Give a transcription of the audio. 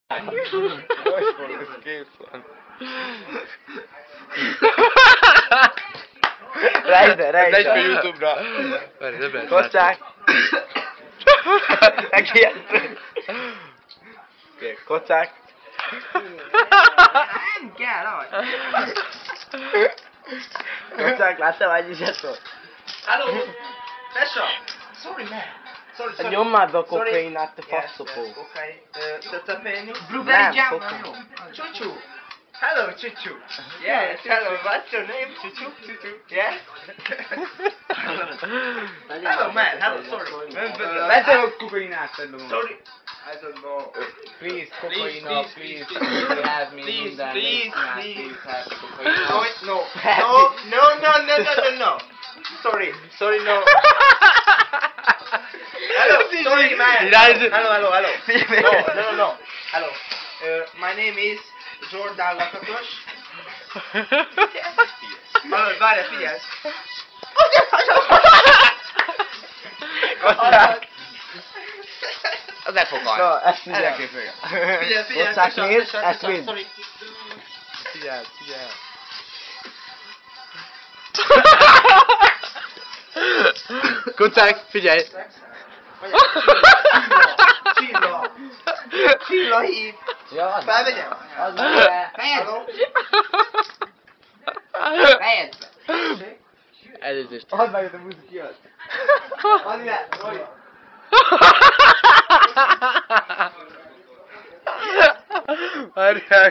Most van, ez kész van. Rejde. Egy a YouTube-ra. Kocsák. Megijedtünk. Oké, kocák. Nem kell, ahogy. Kocák, láttál már egy izsatot? Hello! Tessa! Sorry, man. Sorry. Nyomd már be a kokainát, te Yes, faszopó. okay. Te penny? Nem, Blueberry jam, kokain. jó. Chuchu. Hello, Chuchu. Yes, hello. What's your name, Chuchu? Yes? Hello, man. Hello, sorry. Vedd el a kokainát, tedd magam. Sorry. I don't know. Please, Please, kokaina, please, please. please. Please have me Please, minden. please, Please, please. have No, kokaina. no. Sorry, no. Hello, sorry, man. Hello. No. Hello. My name is Jordan Lakatos. Hallod, várjál, figyelj. Kocák. Az ne fogalj. Na, ezt figyelj. Figyelj. Kocsák, nézd, Tessa, ezt mind. sorry. Figyelj. Kocák, figyelj. Csilla hív. Ja, az Felvegyem? az be. Fejezd be. Elnézést. Add meg a muzikát. Add le, Rory. Várjál.